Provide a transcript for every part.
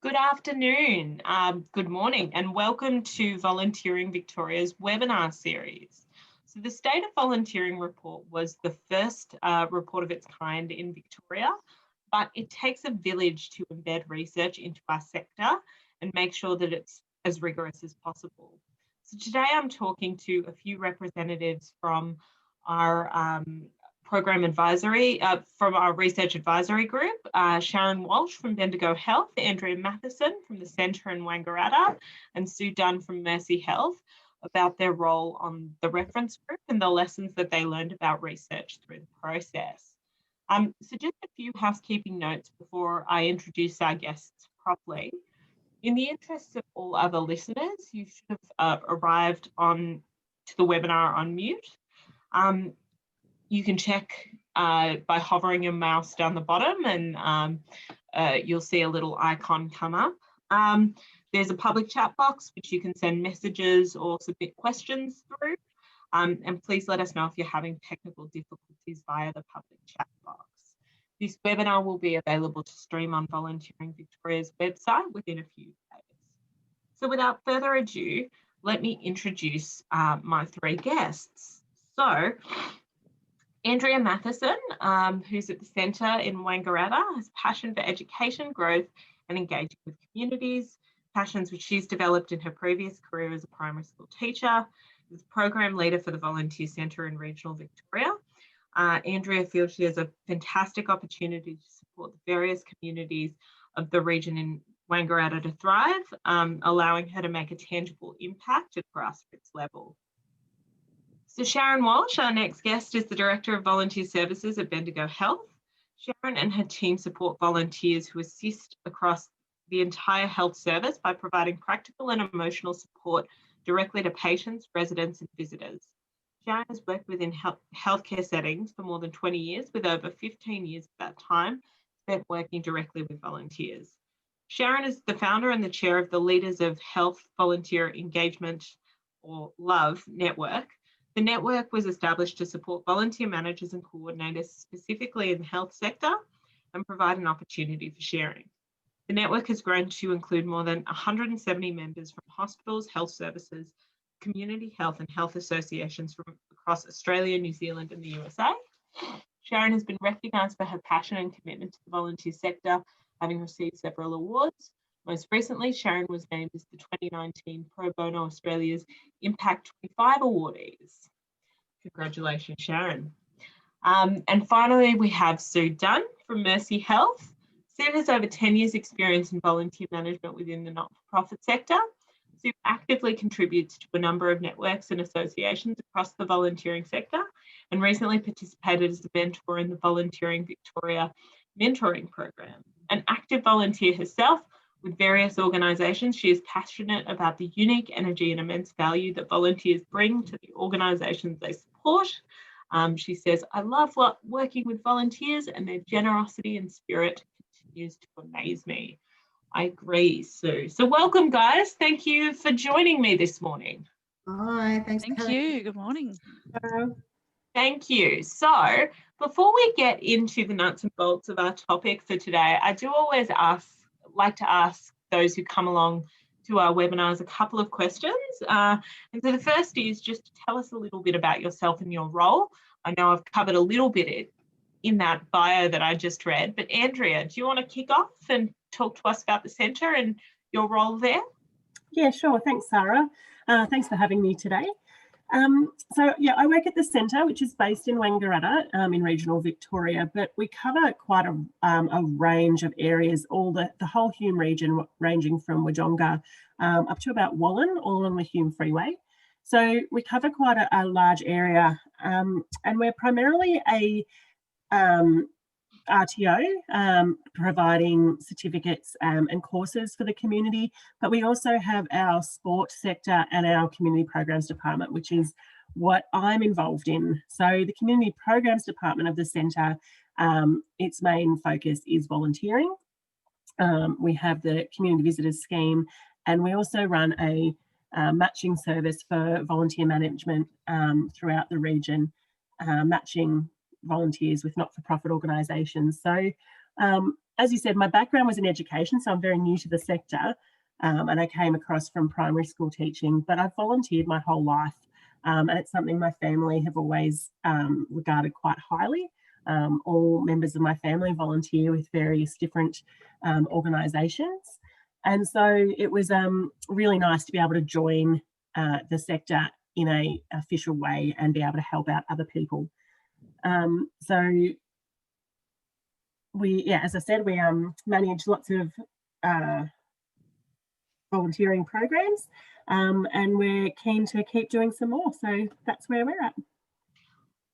Good afternoon, good morning, and welcome to Volunteering Victoria's webinar series. So the State of Volunteering report was the first report of its kind in Victoria, but it takes a village to embed research into our sector and make sure that it's as rigorous as possible. So today I'm talking to a few representatives from our program advisory, from our research advisory group, Sharon Walsh from Bendigo Health, Andrea Matheson from the Centre in Wangaratta, and Sue Dunn from Mercy Health about their role on the reference group and the lessons that they learned about research through the process. So just a few housekeeping notes before I introduce our guests properly. In the interests of all other listeners, you should have arrived to the webinar on mute. You can check by hovering your mouse down the bottom and you'll see a little icon come up. There's a public chat box which you can send messages or submit questions through. And please let us know if you're having technical difficulties via the public chat box. This webinar will be available to stream on Volunteering Victoria's website within a few days. So without further ado, let me introduce my three guests. So, Andrea Matheson, who's at the Centre in Wangaratta, has passion for education, growth and engaging with communities, passions which she's developed in her previous career as a primary school teacher, as program leader for the Volunteer Centre in regional Victoria. Andrea feels she has a fantastic opportunity to support the various communities of the region in Wangaratta to thrive, allowing her to make a tangible impact at grassroots level. So Sharon Walsh, our next guest, is the Director of Volunteer Services at Bendigo Health. Sharon and her team support volunteers who assist across the entire health service by providing practical and emotional support directly to patients, residents and visitors. Sharon has worked within healthcare settings for more than 20 years, with over 15 years of that time spent working directly with volunteers. Sharon is the founder and the chair of the Leaders of Health Volunteer Engagement, or LOVE network. The network was established to support volunteer managers and coordinators specifically in the health sector and provide an opportunity for sharing. The network has grown to include more than 170 members from hospitals, health services, community health and health associations from across Australia, New Zealand and the USA. Sharon has been recognised for her passion and commitment to the volunteer sector, having received several awards. Most recently, Sharon was named as the 2019 Pro Bono Australia's Impact 25 awardees. Congratulations, Sharon. And finally, we have Sue Dunn from Mercy Health. Sue has over 10 years experience in volunteer management within the not-for-profit sector. Sue actively contributes to a number of networks and associations across the volunteering sector and recently participated as a mentor in the Volunteering Victoria mentoring program. An active volunteer herself with various organisations, she is passionate about the unique energy and immense value that volunteers bring to the organisations they support. She says, I love working with volunteers and their generosity and spirit continues to amaze me. I agree, Sue. So welcome, guys. Thank you for joining me this morning. Hi, thanks. Thank you. Good morning. Thank you. So before we get into the nuts and bolts of our topic for today, I do always like to ask those who come along to our webinars a couple of questions. And so the first is just to tell us a little bit about yourself and your role. I know I've covered a little bit in that bio that I just read, but Andrea, do you want to kick off and talk to us about the centre and your role there? Yeah, sure. Thanks, Sarah. Thanks for having me today. So yeah, I work at the centre, which is based in Wangaratta in regional Victoria, but we cover quite a range of areas, the whole Hume region, ranging from Wodonga up to about Wallen, all along the Hume Freeway. So we cover quite a large area, and we're primarily a RTO, providing certificates and courses for the community, but we also have our sport sector and our community programs department, which is what I'm involved in. So the community programs department of the centre, its main focus is volunteering. We have the community visitors scheme, and we also run a matching service for volunteer management throughout the region, matching volunteers with not-for-profit organisations. So as you said, my background was in education, so I'm very new to the sector, and I came across from primary school teaching, but I've volunteered my whole life, and it's something my family have always regarded quite highly. All members of my family volunteer with various different organisations, and so it was really nice to be able to join the sector in a official way and be able to help out other people. So as I said, we manage lots of volunteering programs, and we're keen to keep doing some more. So that's where we're at.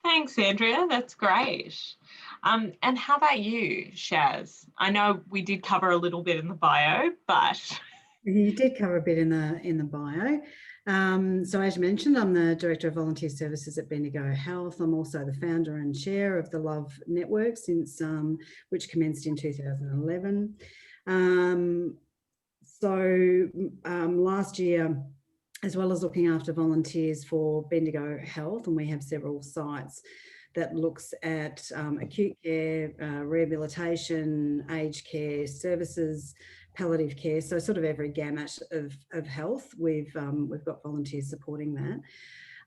Thanks, Andrea. That's great. And how about you, Shaz? I know we did cover a little bit in the bio, but you did cover a bit in the bio. So as you mentioned, I'm the Director of Volunteer Services at Bendigo Health. I'm also the founder and chair of the Love Network since which commenced in 2011. Last year, as well as looking after volunteers for Bendigo Health, and we have several sites that looks at acute care, rehabilitation, aged care services, palliative care, so sort of every gamut of health. We've got volunteers supporting that.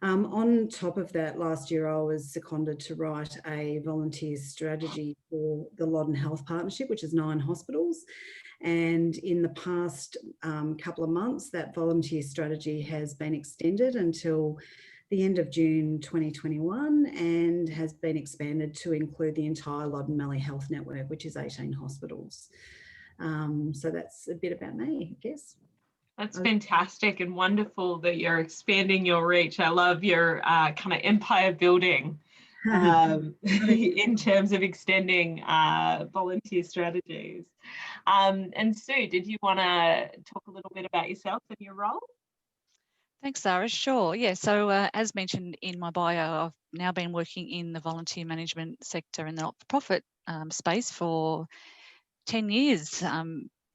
On top of that, last year I was seconded to write a volunteer strategy for the Loddon Health Partnership, which is 9 hospitals. And in the past couple of months, that volunteer strategy has been extended until the end of June 2021 and has been expanded to include the entire Loddon Mallee Health Network, which is 18 hospitals. So that's a bit about me, I guess. That's fantastic and wonderful that you're expanding your reach. I love your kind of empire building in terms of extending volunteer strategies. And Sue, did you want to talk a little bit about yourself and your role? Thanks, Sarah. Sure. Yeah. So as mentioned in my bio, I've now been working in the volunteer management sector in the not-for-profit space for 10 years.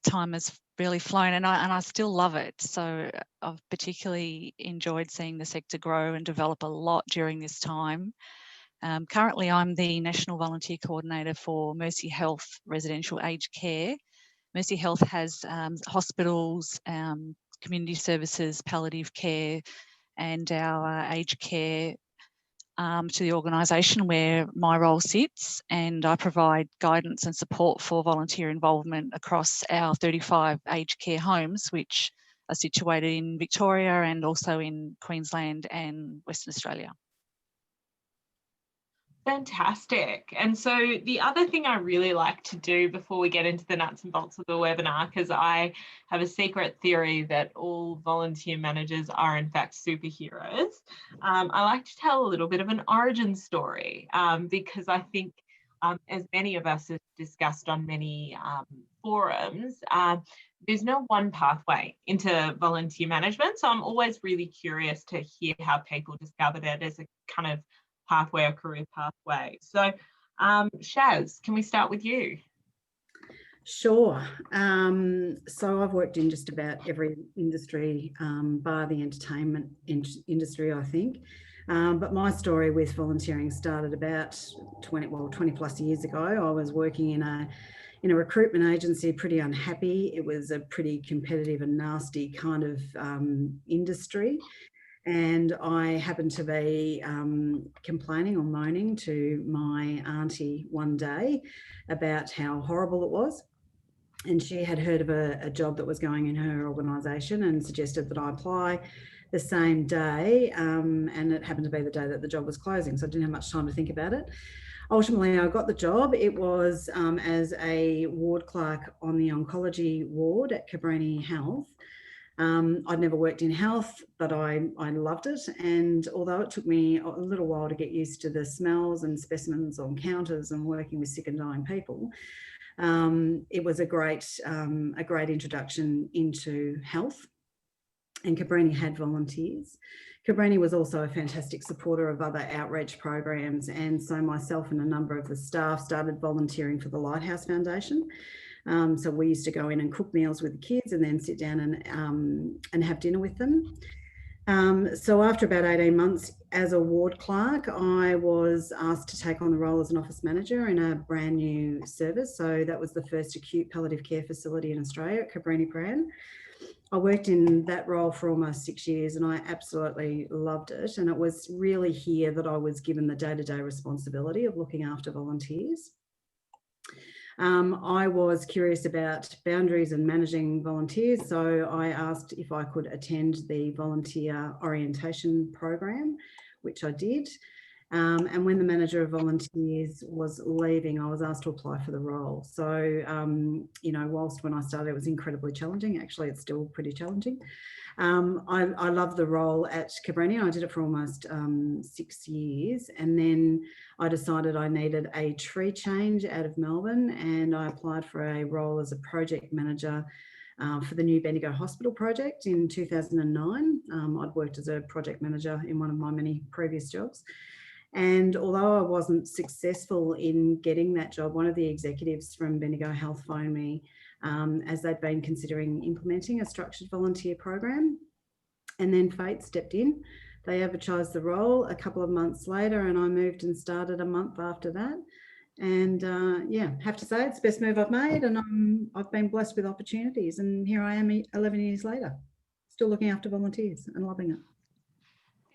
Time has really flown, and I still love it. So I've particularly enjoyed seeing the sector grow and develop a lot during this time. Currently, I'm the National Volunteer Coordinator for Mercy Health Residential Aged Care. Mercy Health has hospitals, community services, palliative care, and our aged care to the organisation where my role sits, and I provide guidance and support for volunteer involvement across our 35 aged care homes, which are situated in Victoria and also in Queensland and Western Australia. Fantastic. And so the other thing I really like to do before we get into the nuts and bolts of the webinar, because I have a secret theory that all volunteer managers are in fact superheroes, I like to tell a little bit of an origin story because I think as many of us have discussed on many forums, there's no one pathway into volunteer management. So I'm always really curious to hear how people discovered it as a kind of pathway or career pathway. So Shaz, can we start with you? Sure. So I've worked in just about every industry bar the entertainment industry, I think. But my story with volunteering started about 20 plus years ago. I was working in a recruitment agency, pretty unhappy. It was a pretty competitive and nasty kind of industry. And I happened to be complaining or moaning to my auntie one day about how horrible it was. And she had heard of a job that was going in her organisation and suggested that I apply the same day. And it happened to be the day that the job was closing, so I didn't have much time to think about it. Ultimately, I got the job. It was as a ward clerk on the oncology ward at Cabrini Health. I'd never worked in health, but I loved it. And although it took me a little while to get used to the smells and specimens on counters and working with sick and dying people, it was a great introduction into health. And Cabrini had volunteers. Cabrini was also a fantastic supporter of other outreach programs. And so myself and a number of the staff started volunteering for the Lighthouse Foundation. So we used to go in and cook meals with the kids and then sit down and have dinner with them. So after about 18 months as a ward clerk, I was asked to take on the role as an office manager in a brand new service. So that was the first acute palliative care facility in Australia at Cabrini Pran. I worked in that role for almost 6 years and I absolutely loved it. And it was really here that I was given the day-to-day responsibility of looking after volunteers. I was curious about boundaries and managing volunteers, so I asked if I could attend the volunteer orientation program, which I did. And when the manager of volunteers was leaving, I was asked to apply for the role. So, you know, whilst when I started it was incredibly challenging, actually it's still pretty challenging. I love the role at Cabrini. I did it for almost 6 years, and then I decided I needed a tree change out of Melbourne, and I applied for a role as a project manager for the new Bendigo Hospital project in 2009. I'd worked as a project manager in one of my many previous jobs. And although I wasn't successful in getting that job, one of the executives from Bendigo Health phoned me as they'd been considering implementing a structured volunteer program. And then fate stepped in. They advertised the role a couple of months later, and I moved and started a month after that. And yeah, have to say it's the best move I've made, and I've been blessed with opportunities. And here I am 11 years later, still looking after volunteers and loving it.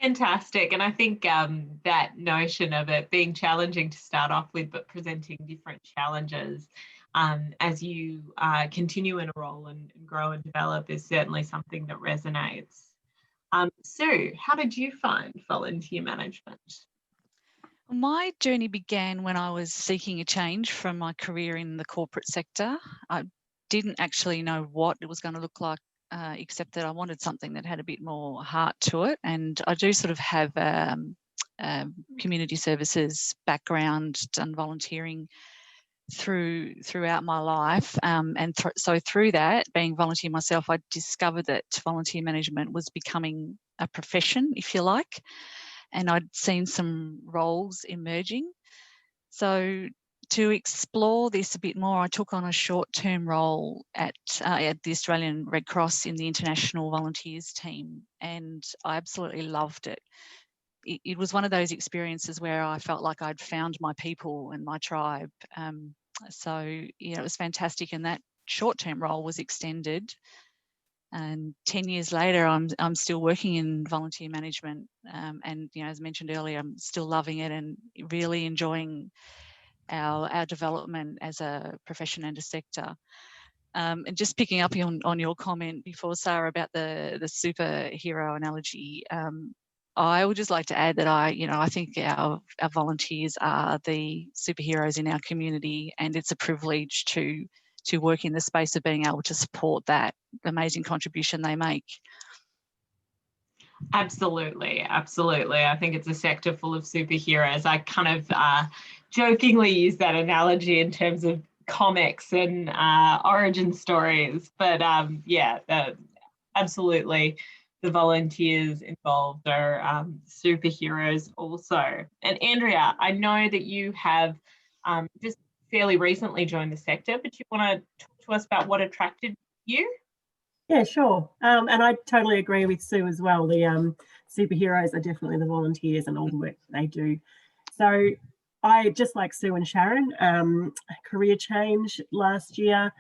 Fantastic. And I think that notion of it being challenging to start off with, but presenting different challenges as you continue in a role and grow and develop is certainly something that resonates. Sue, how did you find volunteer management? My journey began when I was seeking a change from my career in the corporate sector. I didn't actually know what it was going to look like, except that I wanted something that had a bit more heart to it. And I do sort of have community services background, done volunteering throughout my life, so through that, being volunteer myself, I discovered that volunteer management was becoming a profession, if you like, and I'd seen some roles emerging. So to explore this a bit more, I took on a short-term role at the Australian Red Cross in the International Volunteers team, and I absolutely loved it. It was one of those experiences where I felt like I'd found my people and my tribe. So, you know, it was fantastic. And that short-term role was extended. And 10 years later, I'm still working in volunteer management. And, you know, as mentioned earlier, I'm still loving it and really enjoying our development as a profession and a sector. And just picking up on your comment before, Sarah, about the superhero analogy, I would just like to add that I think our volunteers are the superheroes in our community, and it's a privilege to work in the space of being able to support that amazing contribution they make. Absolutely, absolutely. I think it's a sector full of superheroes. I kind of jokingly use that analogy in terms of comics and origin stories, but yeah, absolutely. The volunteers involved are superheroes also. And Andrea, I know that you have just fairly recently joined the sector, but you want to talk to us about what attracted you? Yeah, sure. And I totally agree with Sue as well. The superheroes are definitely the volunteers and all the work that they do. So I, just like Sue and Sharon, career change last year.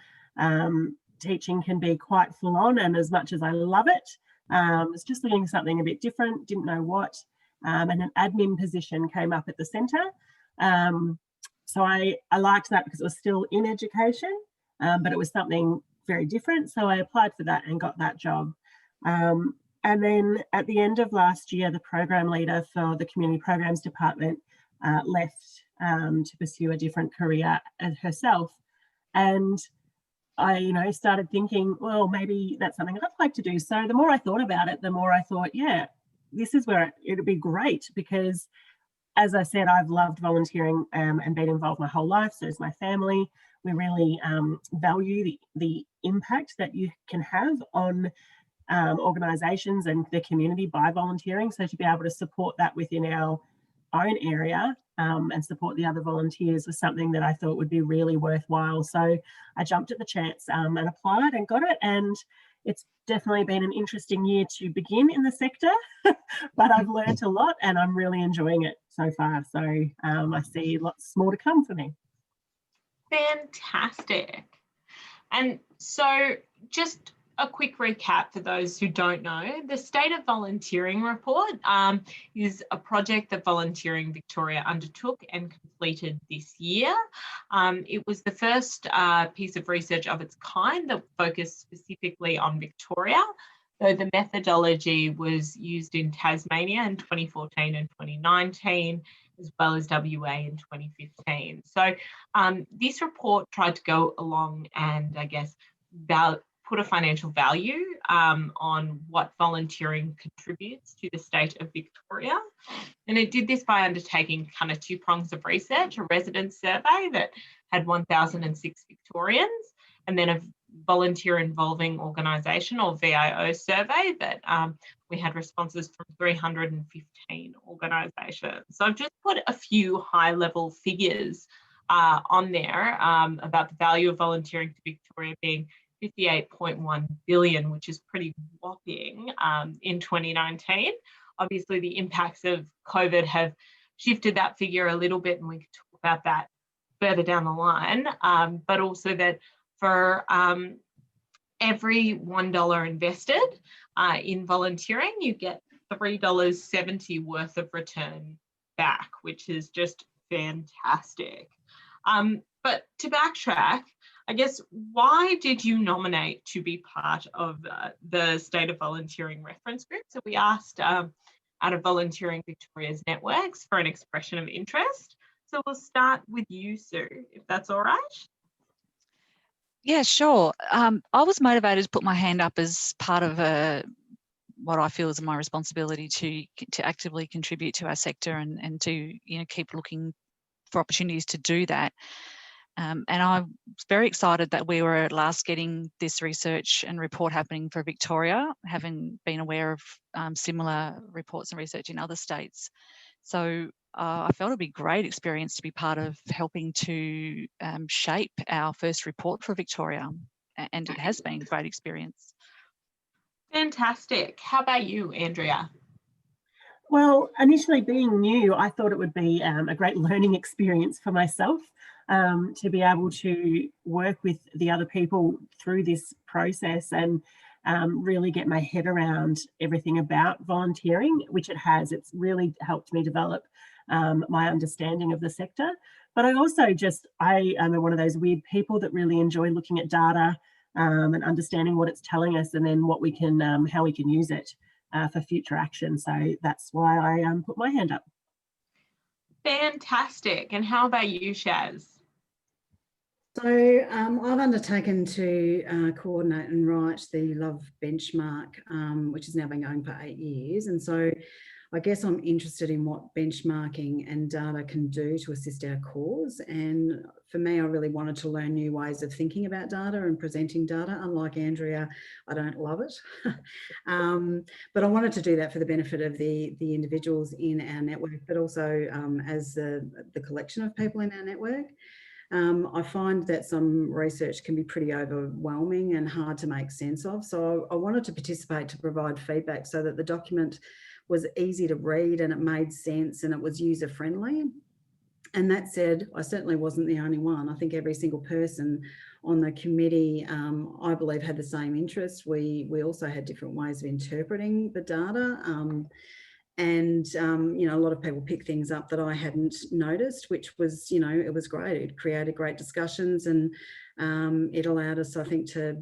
Teaching can be quite full on, and as much as I love it, was just looking for something a bit different, didn't know what, and an admin position came up at the centre. So I liked that because it was still in education, but it was something very different. So I applied for that and got that job. And then at the end of last year, the program leader for the community programs department left to pursue a different career herself. And I, started thinking, well, maybe that's something I'd like to do. So the more I thought about it, the more I thought, yeah, this is where it'd be great, because as I said, I've loved volunteering and been involved my whole life. So is my family. We really value the impact that you can have on organisations and the community by volunteering. So to be able to support that within our own area and support the other volunteers was something that I thought would be really worthwhile. So I jumped at the chance and applied and got it. And it's definitely been an interesting year to begin in the sector, but I've learnt a lot and I'm really enjoying it so far. So I see lots more to come for me. Fantastic. And so just a quick recap for those who don't know, the State of Volunteering Report is a project that Volunteering Victoria undertook and completed this year. It was the first piece of research of its kind that focused specifically on Victoria, though the methodology was used in Tasmania in 2014 and 2019, as well as WA in 2015. So this report tried to go along and, I guess, put a financial value on what volunteering contributes to the state of Victoria. And it did this by undertaking kind of two prongs of research, a residence survey that had 1,006 Victorians, and then a volunteer involving organisation or VIO survey that we had responses from 315 organisations. So I've just put a few high-level figures on there about the value of volunteering to Victoria being 58.1 billion, which is pretty whopping in 2019. Obviously, the impacts of COVID have shifted that figure a little bit, and we can talk about that further down the line, but also that for every $1 invested in volunteering, you get $3.70 worth of return back, which is just fantastic. But to backtrack, I guess, why did you nominate to be part of the State of Volunteering reference group? So we asked out of Volunteering Victoria's networks for an expression of interest. So we'll start with you, Sue, if that's all right. Yeah, sure. I was motivated to put my hand up as part of what I feel is my responsibility to actively contribute to our sector and to keep looking for opportunities to do that. And I was very excited that we were at last getting this research and report happening for Victoria, having been aware of similar reports and research in other states. So I felt it'd be a great experience to be part of helping to shape our first report for Victoria, and it has been a great experience. Fantastic. How about you, Andrea? Well, initially being new, I thought it would be a great learning experience for myself to be able to work with the other people through this process and really get my head around everything about volunteering, which it has. It's really helped me develop my understanding of the sector. But I also I am one of those weird people that really enjoy looking at data and understanding what it's telling us and then what we can, how we can use it for future action. So that's why I put my hand up. Fantastic. And how about you, Shaz? So I've undertaken to coordinate and write the Love benchmark, which has now been going for 8 years. And so I guess I'm interested in what benchmarking and data can do to assist our cause. And for me, I really wanted to learn new ways of thinking about data and presenting data. Unlike Andrea, I don't love it. But I wanted to do that for the benefit of the individuals in our network, but also as the collection of people in our network. I find that some research can be pretty overwhelming and hard to make sense of. So I wanted to participate to provide feedback so that the document was easy to read and it made sense and it was user friendly. And that said, I certainly wasn't the only one. I think every single person on the committee, I believe, had the same interest. We also had different ways of interpreting the data. And a lot of people picked things up that I hadn't noticed, which was, it was great. It created great discussions and it allowed us, I think, to,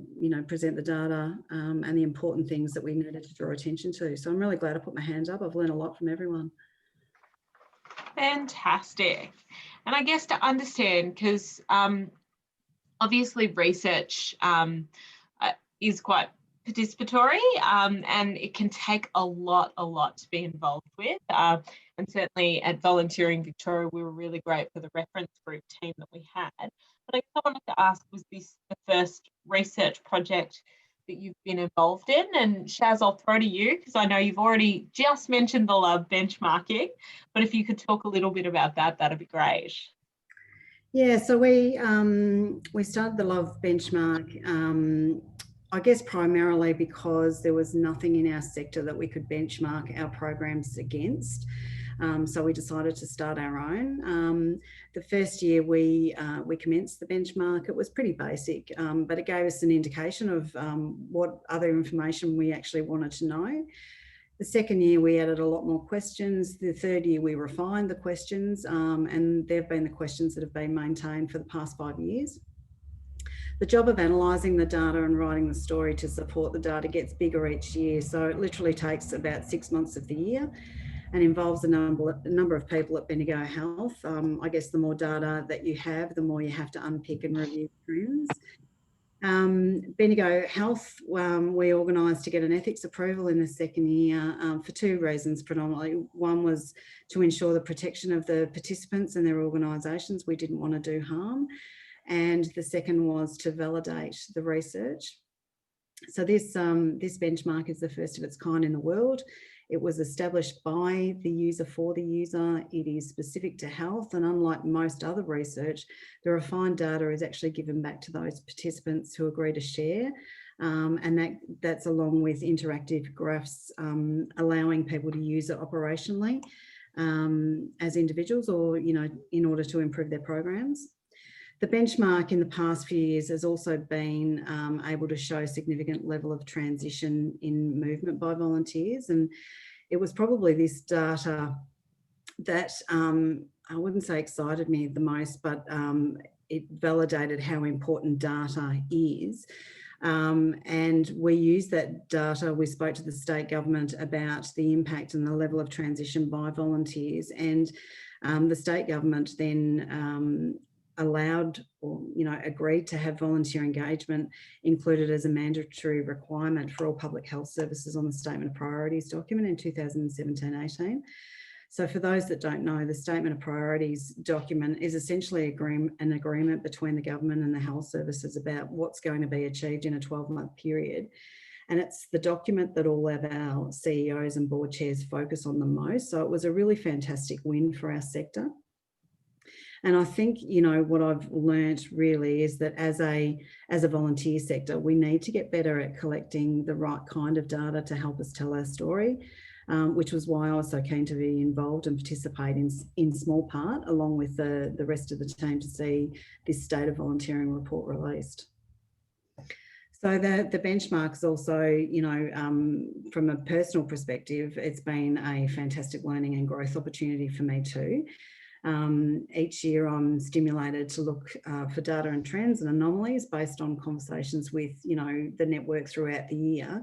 present the data and the important things that we needed to draw attention to. So I'm really glad I put my hands up. I've learned a lot from everyone. Fantastic. And I guess to understand, because obviously research is quite participatory and it can take a lot to be involved with. And certainly at Volunteering Victoria, we were really great for the reference group team that we had. But I wanted to ask, was this the first research project that you've been involved in? And Shaz, I'll throw to you because I know you've already just mentioned the Love benchmarking, but if you could talk a little bit about that, that'd be great. Yeah, so we started the Love benchmark. I guess primarily because there was nothing in our sector that we could benchmark our programs against. So we decided to start our own. The first year we commenced the benchmark, it was pretty basic, but it gave us an indication of what other information we actually wanted to know. The second year we added a lot more questions. The third year we refined the questions, and they've been the questions that have been maintained for the past 5 years. The job of analysing the data and writing the story to support the data gets bigger each year. So it literally takes about 6 months of the year and involves a number of people at Bendigo Health. I guess the more data that you have, the more you have to unpick and review trends. Bendigo Health, we organised to get an ethics approval in the second year for 2 reasons predominantly. One was to ensure the protection of the participants and their organisations. We didn't want to do harm. And the second was to validate the research. So this benchmark is the first of its kind in the world. It was established by the user for the user. It is specific to health, and unlike most other research, the refined data is actually given back to those participants who agree to share, and that's along with interactive graphs, allowing people to use it operationally as individuals, or in order to improve their programs. The benchmark in the past few years has also been able to show a significant level of transition in movement by volunteers, and it was probably this data that I wouldn't say excited me the most, but it validated how important data is. And we used that data. We spoke to the state government about the impact and the level of transition by volunteers, and the state government then allowed or agreed to have volunteer engagement included as a mandatory requirement for all public health services on the Statement of Priorities document in 2017-18. So for those that don't know, the Statement of Priorities document is essentially an agreement between the government and the health services about what's going to be achieved in a 12-month period. And it's the document that all of our CEOs and board chairs focus on the most. So it was a really fantastic win for our sector. And I think, what I've learnt really is that as a volunteer sector, we need to get better at collecting the right kind of data to help us tell our story, which was why I was so keen to be involved and participate in small part, along with the rest of the team, to see this State of Volunteering report released. So the benchmarks also, from a personal perspective, it's been a fantastic learning and growth opportunity for me too. Each year I'm stimulated to look for data and trends and anomalies based on conversations with, the network throughout the year.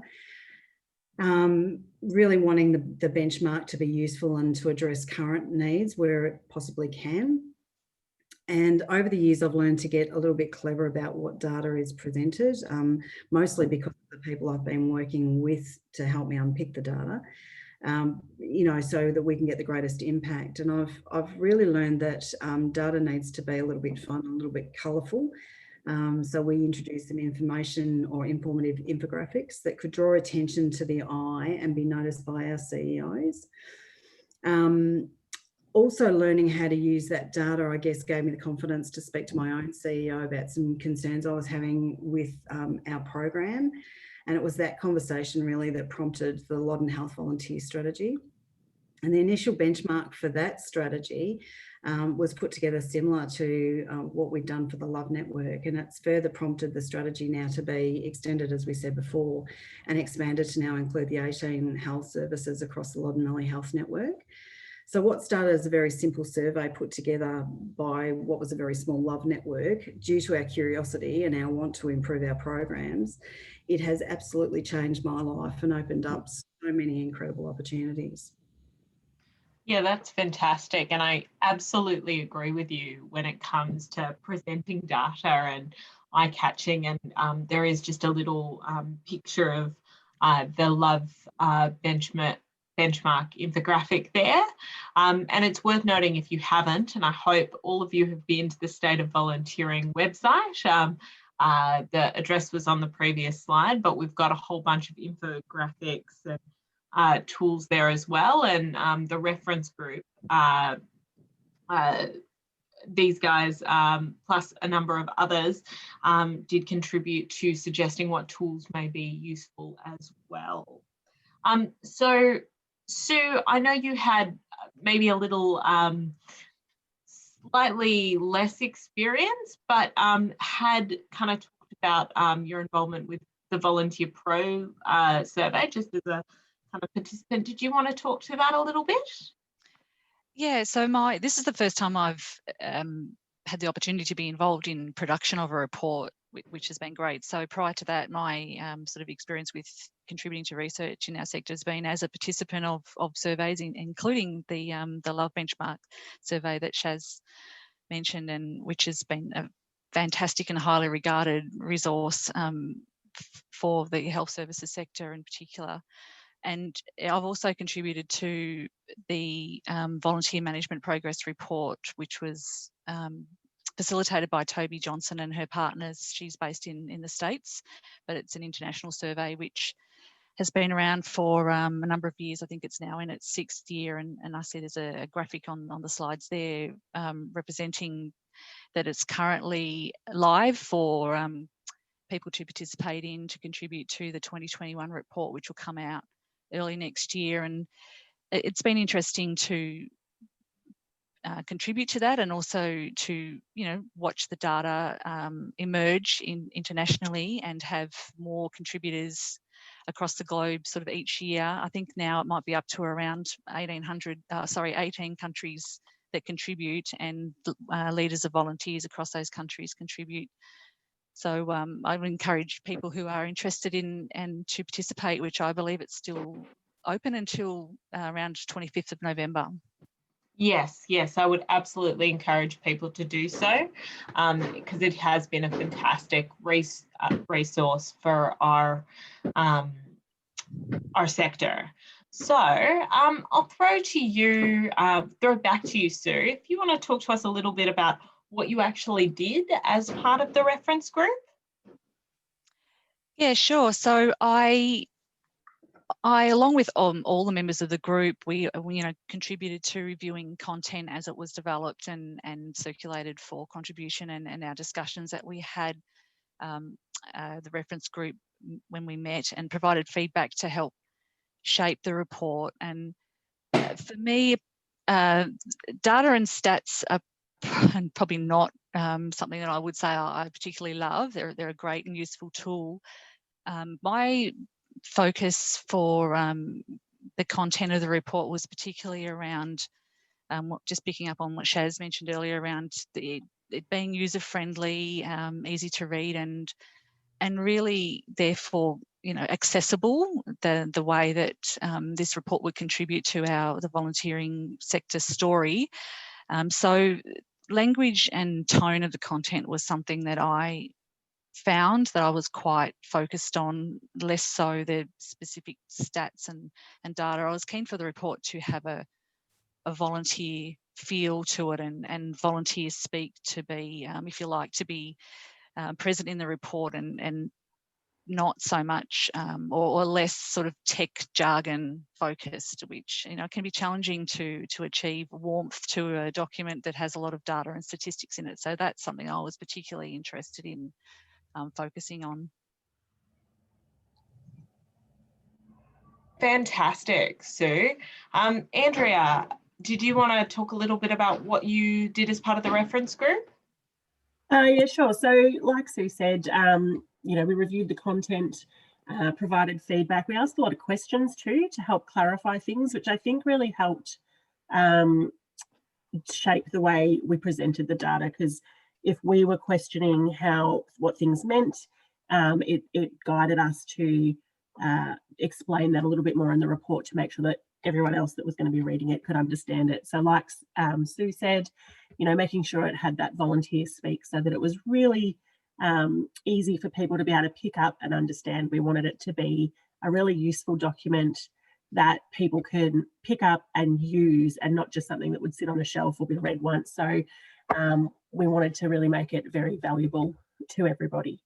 Really wanting the benchmark to be useful and to address current needs where it possibly can. And over the years, I've learned to get a little bit clever about what data is presented, mostly because of the people I've been working with to help me unpick the data. So that we can get the greatest impact. And I've really learned that data needs to be a little bit fun, a little bit colourful. So we introduced some information or informative infographics that could draw attention to the eye and be noticed by our CEOs. Also learning how to use that data, I guess, gave me the confidence to speak to my own CEO about some concerns I was having with our program. And it was that conversation really that prompted the Loddon Health Volunteer Strategy. And the initial benchmark for that strategy was put together similar to what we've done for the Love Network. And it's further prompted the strategy now to be extended, as we said before, and expanded to now include the 18 health services across the Loddon Valley Health Network. So what started as a very simple survey put together by what was a very small Love Network, due to our curiosity and our want to improve our programs, it has absolutely changed my life and opened up so many incredible opportunities. Yeah, that's fantastic. And I absolutely agree with you when it comes to presenting data and eye-catching. And there is just a little picture of the Love benchmark infographic there. And it's worth noting, if you haven't, and I hope all of you have been to the State of Volunteering website. The address was on the previous slide, but we've got a whole bunch of infographics and tools there as well. And the reference group these guys, plus a number of others, did contribute to suggesting what tools may be useful as well. So, Sue, I know you had maybe a little slightly less experience, but had kind of talked about your involvement with the Volunteer Pro survey, just as a kind of participant. Did you want to talk to that a little bit? Yeah, so this is the first time I've had the opportunity to be involved in production of a report, which has been great. So prior to that, my sort of experience with contributing to research in our sector has been as a participant of surveys, including the Love Benchmark survey that Shaz mentioned, and which has been a fantastic and highly regarded resource for the health services sector in particular. And I've also contributed to the Volunteer Management Progress Report, which was facilitated by Toby Johnson and her partners. She's based in the States, but it's an international survey which has been around for a number of years. I think it's now in its 6th year, and I see there's a graphic on the slides there representing that it's currently live for people to participate in, to contribute to the 2021 report, which will come out early next year. And it's been interesting to contribute to that, and also to watch the data emerge internationally and have more contributors across the globe sort of each year. I think now it might be up to around 18 countries that contribute, and leaders of volunteers across those countries contribute. So I would encourage people who are interested in and to participate, which I believe it's still open until around 25th of November. Yes, I would absolutely encourage people to do so, because it has been a fantastic resource for our sector. So I'll throw it back to you, Sue, if you want to talk to us a little bit about what you actually did as part of the reference group. Yeah, sure. So I along with all the members of the group, we contributed to reviewing content as it was developed and circulated for contribution, and our discussions that we had the reference group when we met, and provided feedback to help shape the report. And for me, data and stats are probably not something that I would say I particularly love. They're a great and useful tool. My focus for the content of the report was particularly around just picking up on what Shaz mentioned earlier around it being user-friendly, easy to read, and really therefore accessible, the way that this report would contribute to the volunteering sector story. So language and tone of the content was something that I found that I was quite focused on, less so the specific stats and data. I was keen for the report to have a volunteer feel to it, and volunteers speak to be, if you like, to be present in the report, and not so much or less sort of tech jargon focused, which can be challenging to achieve warmth to a document that has a lot of data and statistics in it. So that's something I was particularly interested in focusing on. Fantastic, Sue. Andrea, did you want to talk a little bit about what you did as part of the reference group? Yeah, sure. So like Sue said, we reviewed the content, provided feedback. We asked a lot of questions too to help clarify things, which I think really helped shape the way we presented the data, because if we were questioning what things meant, it guided us to explain that a little bit more in the report to make sure that everyone else that was going to be reading it could understand it. So like Sue said, making sure it had that volunteer speak so that it was really easy for people to be able to pick up and understand. We wanted it to be a really useful document that people can pick up and use, and not just something that would sit on a shelf or be read once. So we wanted to really make it very valuable to everybody.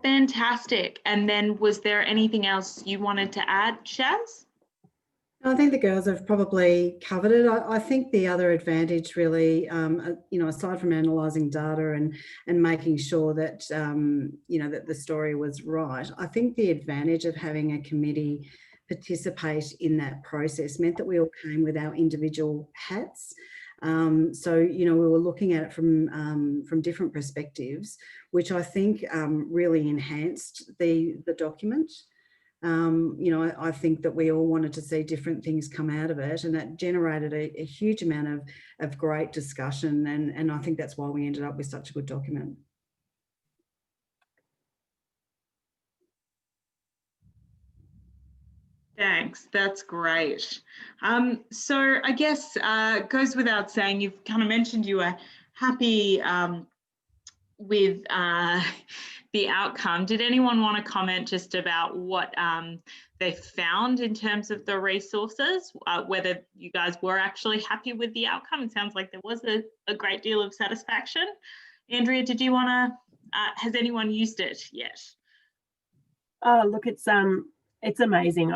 Fantastic. And then was there anything else you wanted to add, Shaz? I think the girls have probably covered it. I think the other advantage really, you know, aside from analysing data and making sure that, you know, that the story was right, I think the advantage of having a committee participate in that process meant that we all came with our individual hats. So, you know, we were looking at it from different perspectives, which I think really enhanced the document. You know, I think that we all wanted to see different things come out of it, and that generated a huge amount of great discussion, and I think that's why we ended up with such a good document. Thanks, that's great. So I guess it goes without saying, you've kind of mentioned you were happy with the outcome. Did anyone want to comment just about what they found in terms of the resources, whether you guys were actually happy with the outcome? It sounds like there was a great deal of satisfaction. Andrea, did you want to, has anyone used it yet? Oh, look, it's amazing.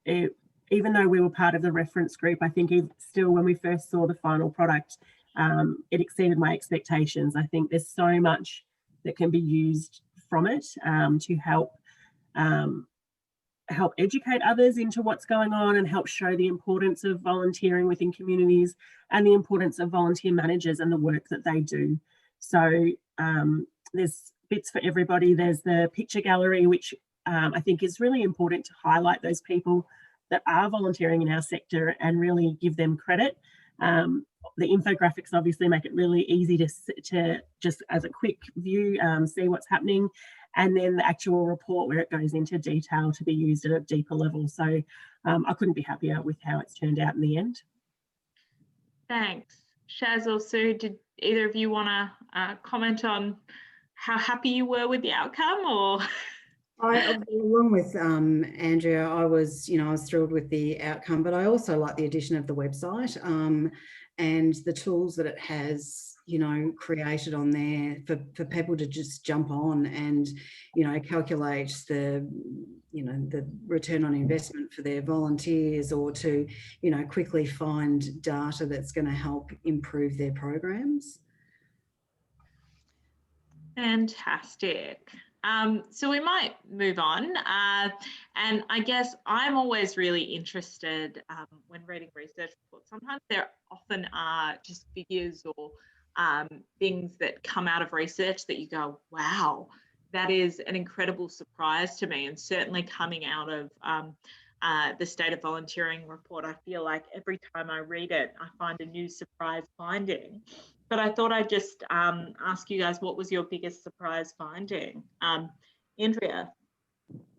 Even though we were part of the reference group, I think still when we first saw the final product, it exceeded my expectations. I think there's so much that can be used from it to help educate others into what's going on and help show the importance of volunteering within communities and the importance of volunteer managers and the work that they do. So there's bits for everybody. There's the picture gallery, which I think is really important to highlight those people that are volunteering in our sector and really give them credit. The infographics obviously make it really easy to just as a quick view see what's happening, and then the actual report where it goes into detail to be used at a deeper level. So I couldn't be happier with how it's turned out in the end. Thanks. Shaz or Sue, did either of you want to comment on how happy you were with the outcome? Or along with Andrea, I was thrilled with the outcome, but I also like the addition of the website and the tools that it has, created on there for people to just jump on and, calculate the return on investment for their volunteers, or to, quickly find data that's going to help improve their programs. Fantastic. So we might move on. And I guess I'm always really interested when reading research reports. Sometimes there often are just figures or things that come out of research that you go, wow, that is an incredible surprise to me. And certainly coming out of the State of Volunteering report, I feel like every time I read it, I find a new surprise finding. But I thought I'd just ask you guys, what was your biggest surprise finding? Andrea?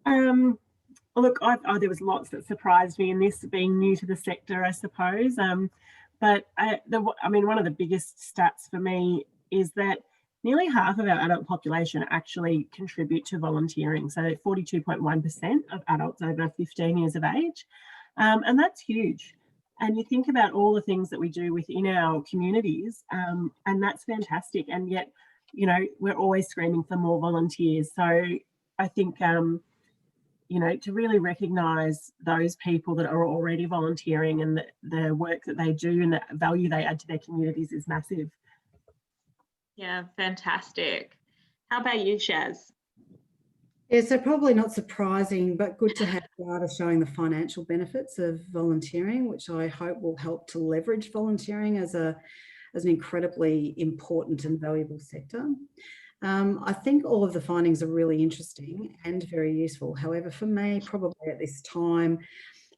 Look, there was lots that surprised me in this, being new to the sector, I suppose. But one of the biggest stats for me is that nearly half of our adult population actually contribute to volunteering. So 42.1% of adults over 15 years of age. And that's huge. And you think about all the things that we do within our communities, and that's fantastic. And yet, we're always screaming for more volunteers. So I think, to really recognise those people that are already volunteering and the work that they do and the value they add to their communities is massive. Yeah, fantastic. How about you, Shaz? Yeah, so probably not surprising, but good to have data showing the financial benefits of volunteering, which I hope will help to leverage volunteering as an incredibly important and valuable sector. I think all of the findings are really interesting and very useful. However, for me, probably at this time,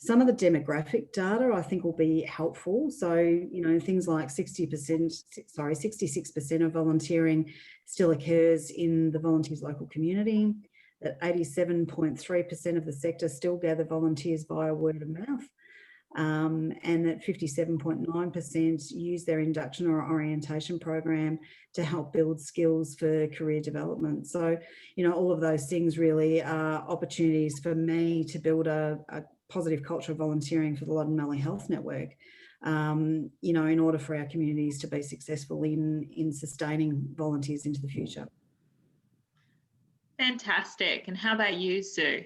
some of the demographic data I think will be helpful. So, things like 66% of volunteering still occurs in the volunteers' local community, that 87.3% of the sector still gather volunteers via word of mouth, and that 57.9% use their induction or orientation program to help build skills for career development. So, all of those things really are opportunities for me to build a positive culture of volunteering for the Loddon Mallee Health Network, in order for our communities to be successful in sustaining volunteers into the future. Fantastic. And how about you, Sue?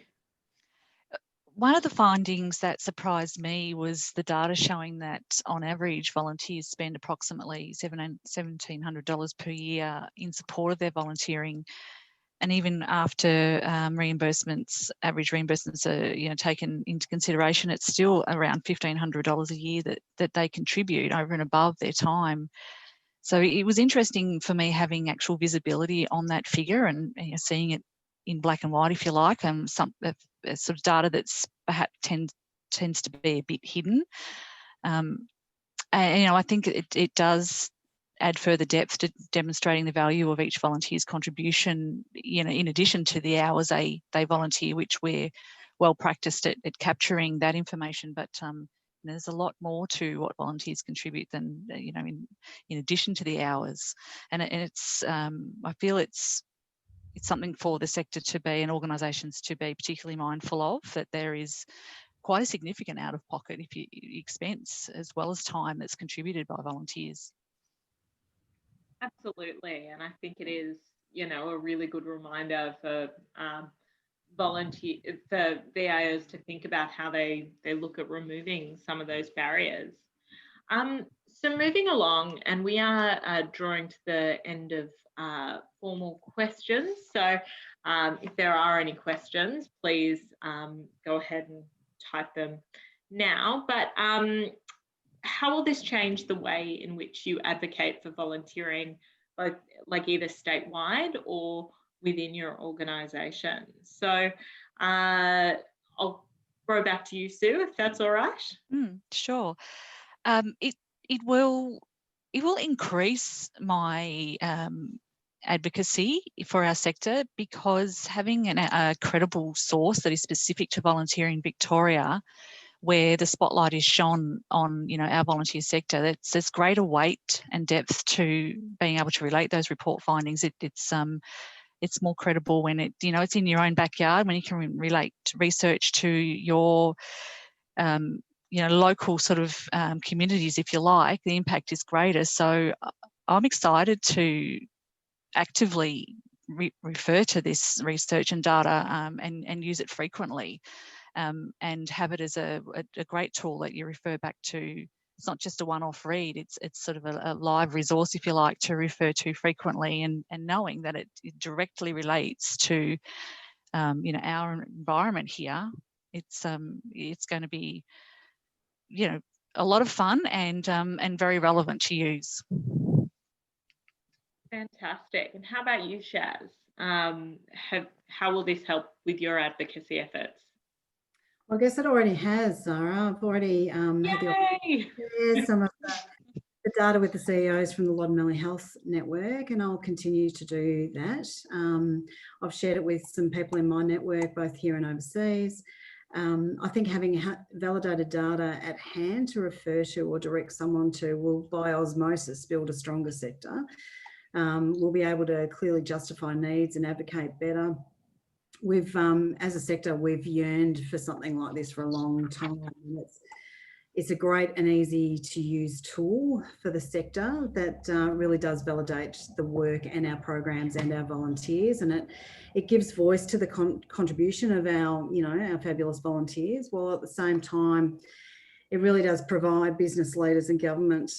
one of the findings that surprised me was the data showing that on average volunteers spend approximately $1,700 per year in support of their volunteering. And even after reimbursements, average reimbursements are taken into consideration, it's still around $1,500 a year that they contribute over and above their time. So it was interesting for me having actual visibility on that figure and seeing it in black and white, if you like, some sort of data that's perhaps tends to be a bit hidden. And I think it does add further depth to demonstrating the value of each volunteer's contribution, in addition to the hours they volunteer, which we're well practiced at capturing that information. But there's a lot more to what volunteers contribute than in addition to the hours, and it's I feel it's something for the sector to be and organisations to be particularly mindful of, that there is quite a significant out-of-pocket expense as well as time that's contributed by volunteers. Absolutely, and I think it is, a really good reminder for VAOs to think about how they look at removing some of those barriers. So moving along, and we are drawing to the end of formal questions. So if there are any questions, please go ahead and type them now. But how will this change the way in which you advocate for volunteering, both like either statewide or within your organisation? So I'll throw back to you, Sue, if that's all right. Sure. It will increase my advocacy for our sector, because having a credible source that is specific to volunteering Victoria, where the spotlight is shone on our volunteer sector, there's greater weight and depth to being able to relate those report findings. It's more credible when it's in your own backyard, when you can relate research to your local sort of communities, if you like. The impact is greater. So I'm excited to actively refer to this research and data and use it frequently, and have it as a great tool that you refer back to. It's not just a one-off read, it's sort of a live resource, if you like, to refer to frequently, and knowing that it directly relates to our environment here. It's going to be a lot of fun and very relevant to use. Fantastic. And how about you, Shaz? How will this help with your advocacy efforts? Well, I guess it already has, Zara. I've already had the opportunity to share some of the data with the CEOs from the Loddon Health Network, and I'll continue to do that. I've shared it with some people in my network, both here and overseas. I think having validated data at hand to refer to or direct someone to will, by osmosis, build a stronger sector. We'll be able to clearly justify needs and advocate better. We've, as a sector, we've yearned for something like this for a long time. It's a great and easy to use tool for the sector that really does validate the work and our programs and our volunteers, and it gives voice to the contribution of our fabulous volunteers, while at the same time it really does provide business leaders and government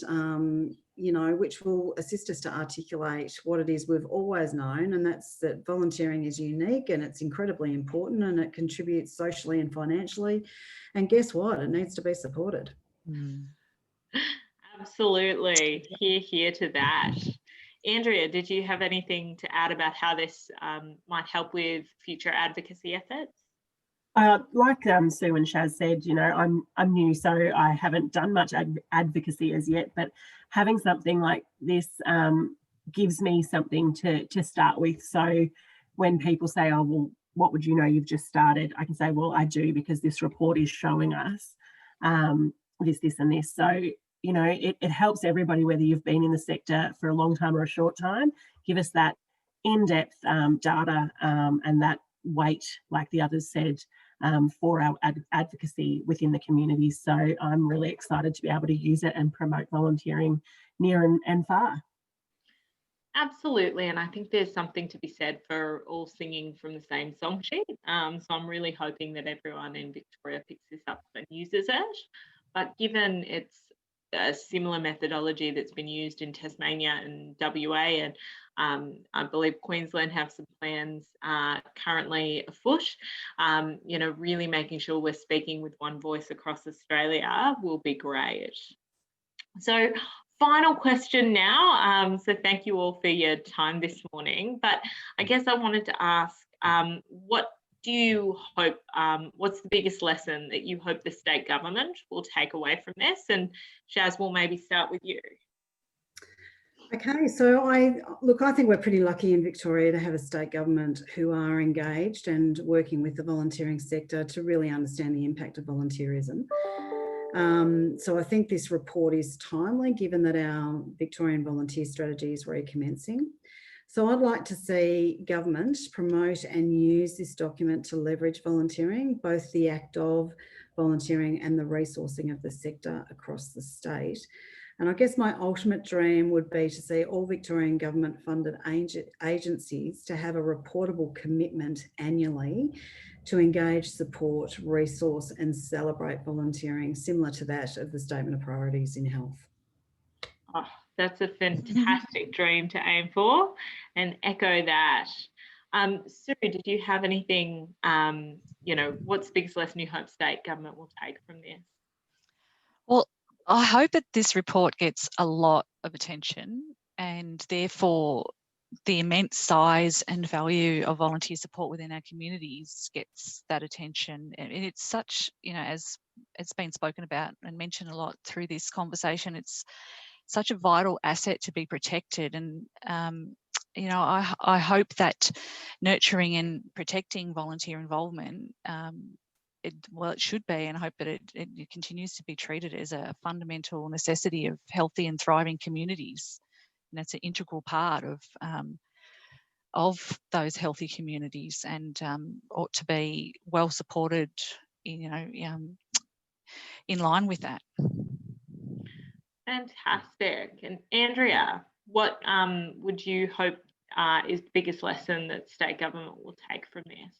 which will assist us to articulate what it is we've always known, and that's that volunteering is unique and it's incredibly important, and it contributes socially and financially. And guess what? It needs to be supported. Absolutely. Hear to that. Andrea, did you have anything to add about how this might help with future advocacy efforts? Like Sue and Shaz said, I'm new, so I haven't done much advocacy as yet, but having something like this gives me something to start with. So when people say, oh, well, what would you know, you've just started, I can say, well, I do, because this report is showing us this and this. So, it helps everybody, whether you've been in the sector for a long time or a short time, give us that in-depth data and that weight, like the others said, for our advocacy within the community. So I'm really excited to be able to use it and promote volunteering near and far. Absolutely, and I think there's something to be said for all singing from the same song sheet. So I'm really hoping that everyone in Victoria picks this up and uses it. But given it's a similar methodology that's been used in Tasmania and WA, and I believe Queensland have some plans currently afoot, really making sure we're speaking with one voice across Australia will be great. So final question now. So thank you all for your time this morning. But I guess I wanted to ask, what do you hope, what's the biggest lesson that you hope the state government will take away from this? And Shaz, we'll maybe start with you. Okay, so I think we're pretty lucky in Victoria to have a state government who are engaged and working with the volunteering sector to really understand the impact of volunteerism. So I think this report is timely given that our Victorian volunteer strategy is recommencing. So I'd like to see government promote and use this document to leverage volunteering, both the act of volunteering and the resourcing of the sector across the state. And I guess my ultimate dream would be to see all Victorian government funded agencies to have a reportable commitment annually to engage, support, resource and celebrate volunteering, similar to that of the Statement of Priorities in Health. Oh, that's a fantastic dream to aim for, and echo that. Sue, did you have anything, what's the biggest lesson you hope state government will take from this? Well, I hope that this report gets a lot of attention, and therefore the immense size and value of volunteer support within our communities gets that attention. And it's such, as it's been spoken about and mentioned a lot through this conversation, it's such a vital asset to be protected. And I hope that nurturing and protecting volunteer involvement, it should be, and I hope that it continues to be treated as a fundamental necessity of healthy and thriving communities. And that's an integral part of those healthy communities, and ought to be well supported, in line with that. Fantastic. And Andrea, what would you hope is the biggest lesson that state government will take from this?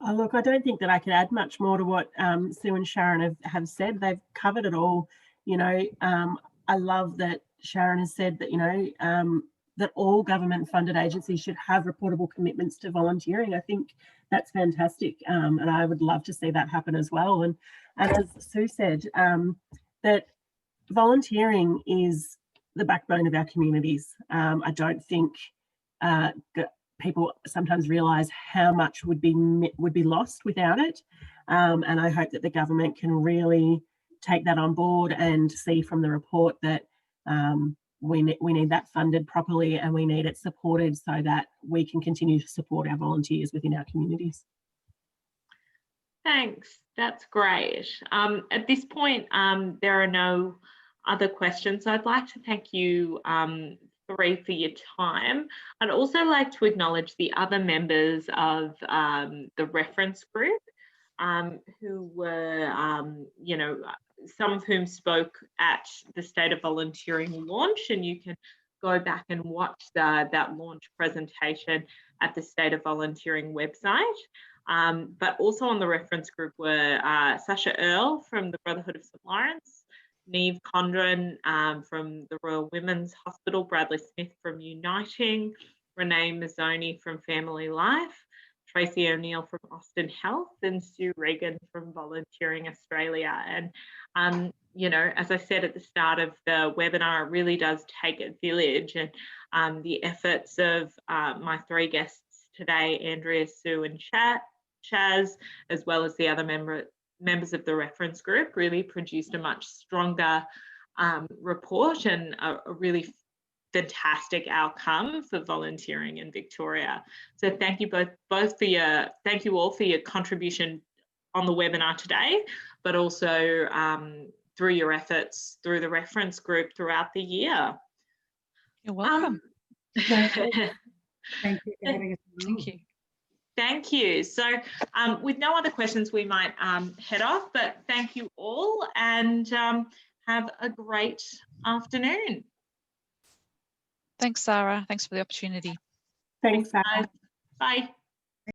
Oh, look, I don't think that I could add much more to what Sue and Sharon have said. They've covered it all. I love that Sharon has said that, that all government funded agencies should have reportable commitments to volunteering. I think that's fantastic. And I would love to see that happen as well. And as Sue said, that volunteering is the backbone of our communities. I don't think people sometimes realise how much would be lost without it, and I hope that the government can really take that on board and see from the report that we need that funded properly, and we need it supported so that we can continue to support our volunteers within our communities. Thanks, that's great. At this point, there are no other questions. So I'd like to thank you three for your time. I'd also like to acknowledge the other members of the reference group who were, some of whom spoke at the State of Volunteering launch, and you can go back and watch that launch presentation at the State of Volunteering website. But also on the reference group were Sasha Earle from the Brotherhood of St Lawrence, Neve Condren from the Royal Women's Hospital, Bradley Smith from Uniting, Renee Mazzoni from Family Life, Tracy O'Neill from Austin Health, and Sue Regan from Volunteering Australia. And, as I said at the start of the webinar, it really does take a village, and the efforts of my three guests today, Andrea, Sue and Shaz, as well as the other members of the reference group, really produced a much stronger report and a really fantastic outcome for volunteering in Victoria. So thank you thank you all for your contribution on the webinar today, but also through your efforts through the reference group throughout the year. You're welcome. Thank you for having us. Thank you. Thank you. So with no other questions, we might head off, but thank you all, and have a great afternoon. Thanks, Sarah. Thanks for the opportunity. Thanks, Sarah. guys. Bye.